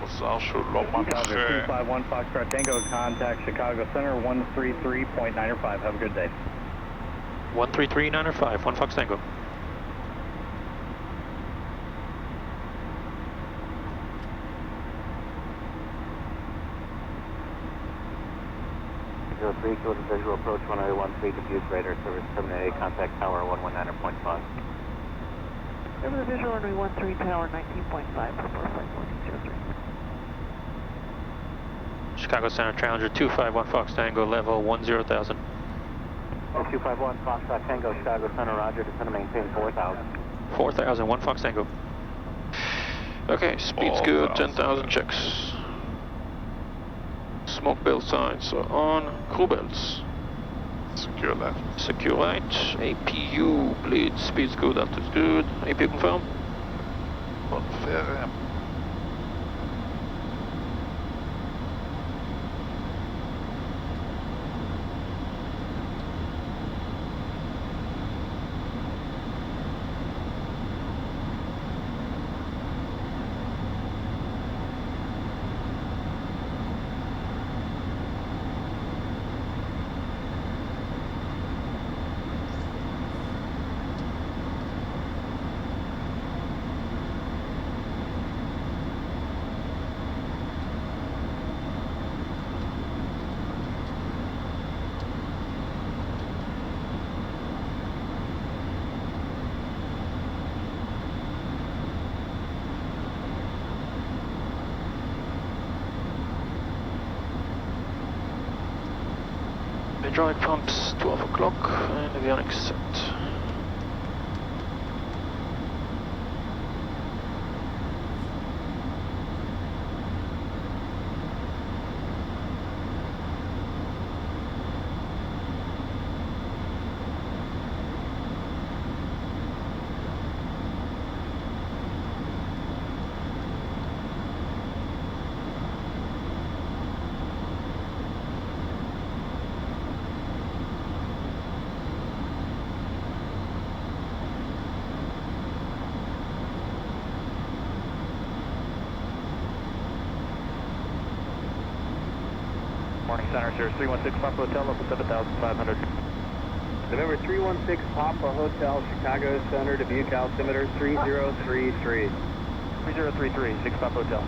מוזר שהוא לא מנחה. 251 Foxtrot Tango, contact Chicago Center 133.905. Have a good day. 133.905, 1 Fox Tango. Three, go to visual approach 1013 Dubuque, radar service terminated, contact tower 119.5. Over the visual runway 13, tower 19.5, report flight 1403. Chicago Center, Challenger 251 Fox Tango, level 10,000. 251 Foxtrot Tango, Chicago Center, roger, descend to maintain 4,000. 4,000, 1 Fox Tango. Okay, speed's good, 10,000 checks. Smoke belt signs are on, crew belts. Secure left. Secure right, APU, bleed, speed's good, altitude's good. APU confirm. Confirm. Hydraulic pumps, 12 o'clock, and avionics set. Morning Center, Sirius 316 Papa Hotel, up at 7,500. November 316 Papa Hotel, Chicago Center, Dubuque, altimeter 3033. 3033, 6 Papa Hotel.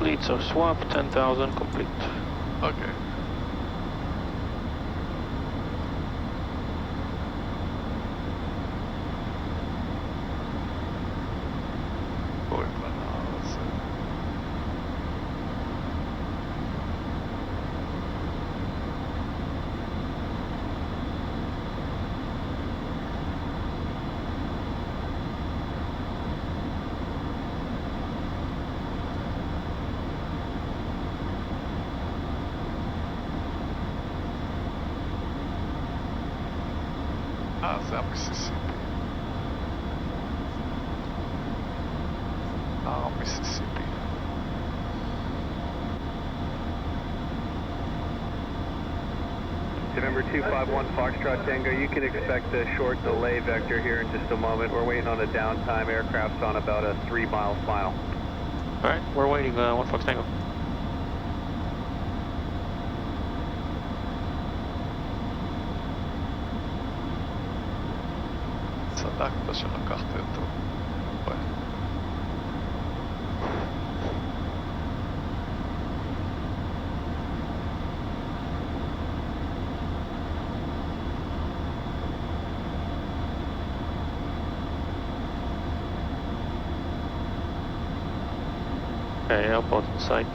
Leads are swapped, 10,000 complete. Okay. זה המיסיסיפי. המיסיסיפי. November 251 Foxtrot Tango, you can expect a short delay vector here in just a moment. We're waiting on a downtime. Aircraft's on about a 3-mile file. Alright, we're waiting, 1 Fox Tango. צדקת שלקחת אותו. Okay, airport in sight.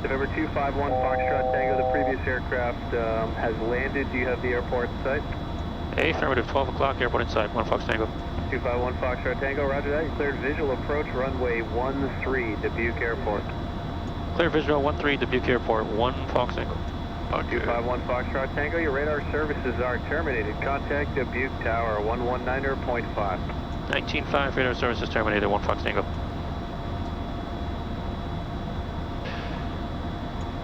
November 251 Foxtrot Tango, the previous aircraft has landed. Do you have the airport in sight? Affirmative, 12 o'clock, airport inside, 1 Fox Tango. 251 Foxtrot Tango, roger that. You cleared visual approach runway 13, Dubuque Airport. Clear visual 13, Dubuque Airport, 1 Fox Tango. Okay. 251 Foxtrot Tango, your radar services are terminated. Contact Dubuque Tower 119.5. 19.5, radar services terminated, 1 Fox Tango.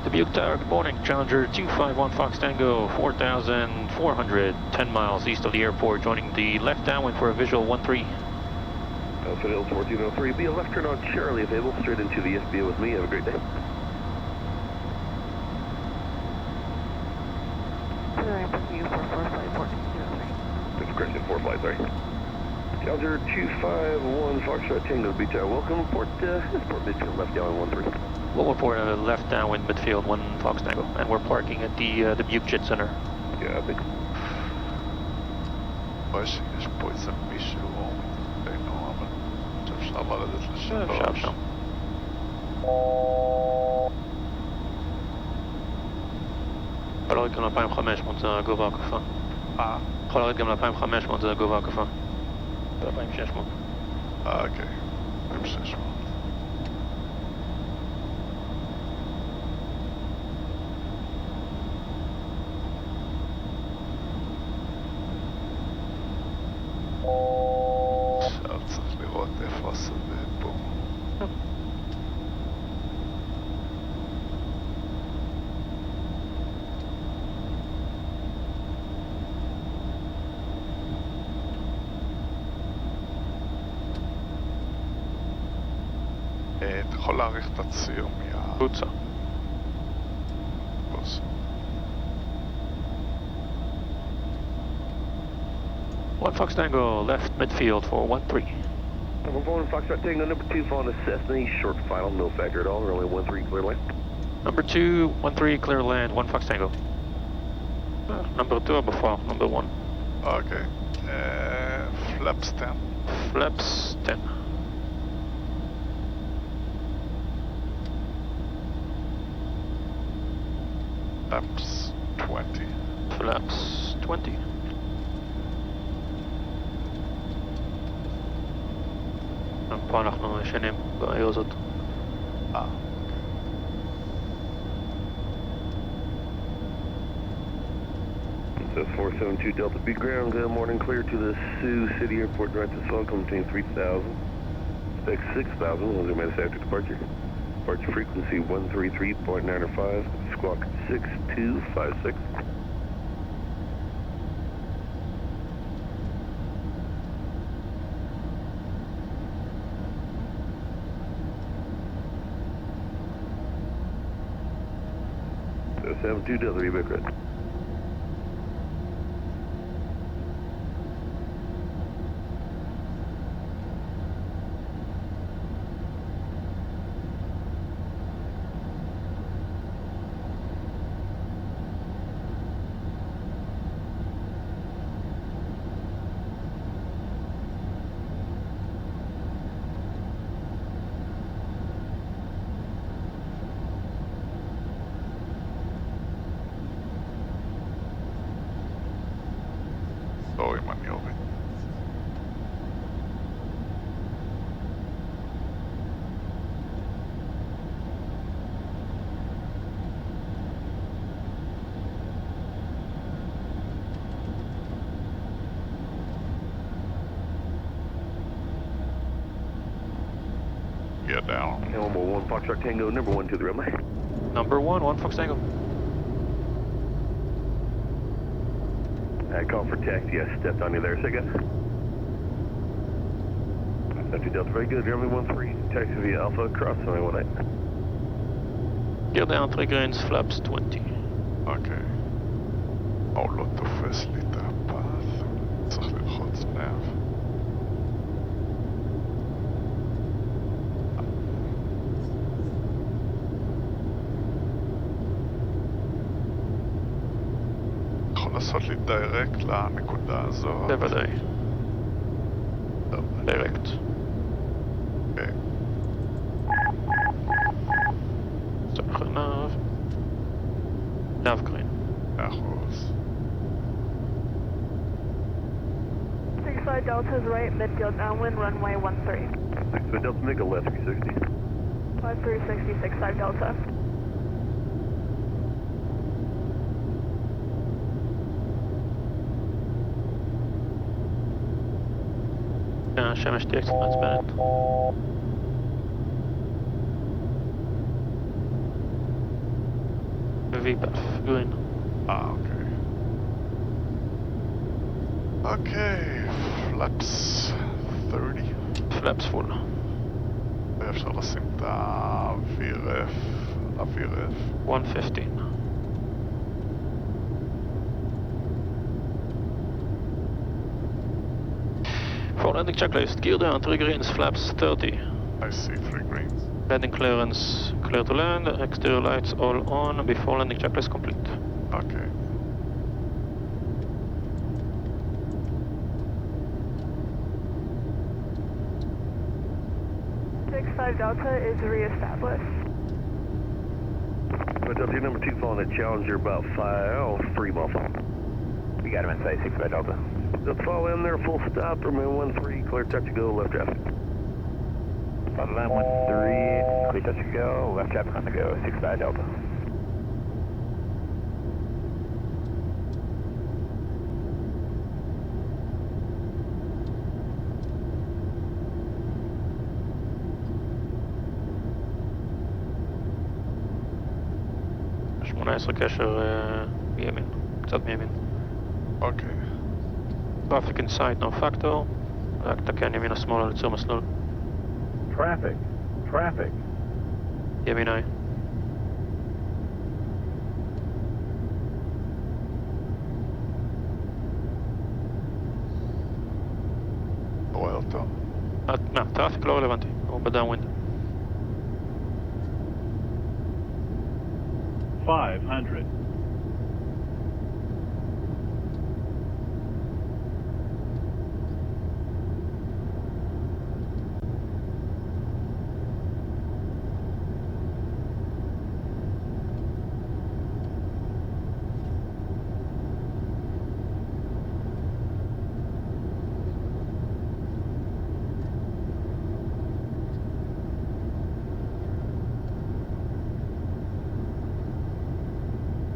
Dubuque Tower, good morning. Challenger 251 Fox Tango, 4,400, 10 miles east of the airport, joining the left downwind for a visual 13. Alpha Hill 1403, be a left turn on Charlie available, straight into the FBO with me. Have a great day. Clear airport view for flight 1403. That's correct, 4 flights, sorry. Challenger 251 Foxtrot Tango, Beach Tower, welcome. Port midfield left down 13. We'll report a left downwind midfield, 1 Fox Tango, and we're parking at the Dubuque Jet Center. Copy. מاشي, יש פה איזה מישהו בינו, אבל שאפשר לרדת לשלוש. אפשר, אפשר. יכול לרדת גם ל-2500, זה הגובה הקפה. יכול לרדת גם ל-2500, זה הגובה הקפה. ב-2600. אוקיי, 2600. עכשיו צריך לראות איפה השדה פה. אתה יכול להעריך את הציור בוצע. בוס. One Fox Tango, left midfield for 13. Number 1 Foxtrot Tango, number 2 following a Cessna, short final, no factor at all, runway 13 clear line. Number 2, 13, clear land, 1 Fox Tango. Number 2 before, number 1. אוקיי. flaps 10. Flaps 10. Flaps 20. Flaps 20. פה אנחנו ישנים בעיר הזאת. So 472 Delta B ground, good morning, clear to the Sioux City Airport, direct to Swellcome between 3000, spec 6000, those are minutes after departure. Departure frequency 133.905, squawk 6256. So 72 Delta B back red. לא אם אני אוריד. Get down. Number 1 Foxtrot Tango, number 1 to the runway. Number 1, 1 Fox Tango. I call for taxi, I stepped on you there, say again. 72 Delta, very good, runway 13, taxi via Alpha, cross runway 18. Gear down 3 grains, flaps 20. אוקיי. הוא לא תופס לי את הפס. צריך ללחוץ נב. יכול לעשות לי דיירקט לנקודה הזאת. בוודאי. דיירקט. אוקיי. סבחנה. אחוז. 65 Delta is right, midfield downwind, runway 13. 65 Delta, make a left 360. 5360, 65 Delta. השמש תהיה קצת מעצבנת. VPAF, green. אוקיי. אוקיי, flaps 30. Flaps full. ואפשר לשים את ה-VRF, ה-VRF. 115. For landing checklist, gear down, 3 greens, flaps 30. I see 3 greens. Landing clearance, clear to land, exterior lights all on before landing checklist complete. אוקיי. Five Delta is reestablished. But Delta, number 2 following a Challenger about 3 miles. We got him inside 65 Delta. Delta, fall in there, full stop, remain 13, clear touch to go, left traffic. Bottom line 13, clear touch to go, left traffic on the go, 65 Delta. קשר מימין, קצת מימין. אוקיי. Traffic inside, no factor. רק תקן ימינה שמאלה ליצור מסלול. Traffic. Traffic. ימינאי. רואה אותו. טראפיק לא רלוונטי, הוא בדאונווינד. 500.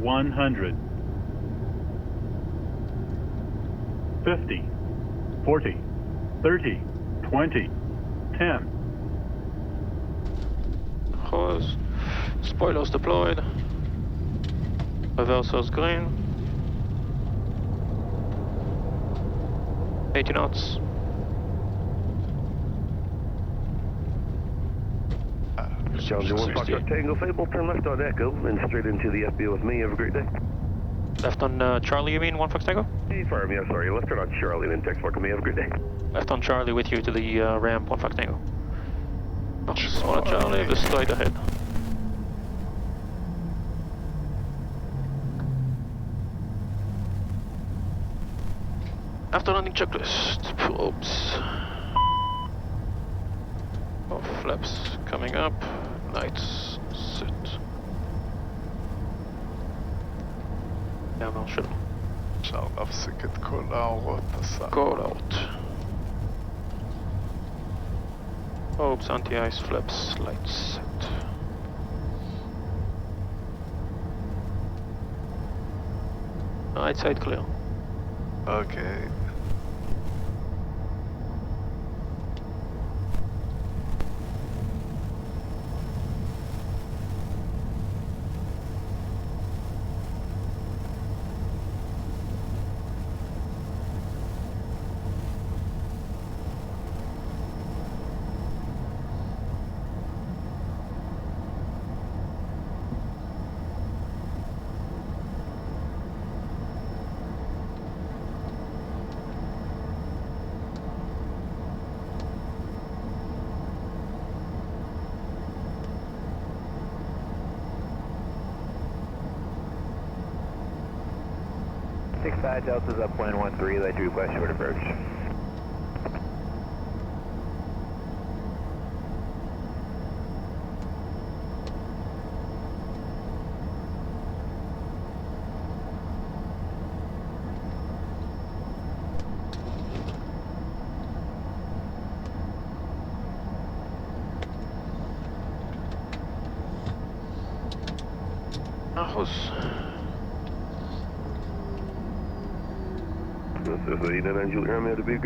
$100, $50, $40, $30, $20, $10. Close. Spoilers deployed. Reversers green. 80 knots. Challenger 1 Foxtrot Tango Fable, turn left on Echo and straight into the FBO with me. Have a great day. Left on Charlie, you mean? 1 Fox Tango? Hey, fire me, I'm sorry. Left turn on Charlie and then text mark me. Have a great day. Left on Charlie with you to the ramp, 1 Fox Tango. Oh, small Charlie, just straight ahead. After landing checklist, probes. Oh, flaps coming up, lights set. מעבר שלו. אפשר להפסיק את כל האורות הסע. Call out. Probes, anti-ice, flaps, lights set. Right side clear. אוקיי. Side Delta's upwind 13, they do west short approach. Ajos. This is 89 Juliet Romeo, Dubuque.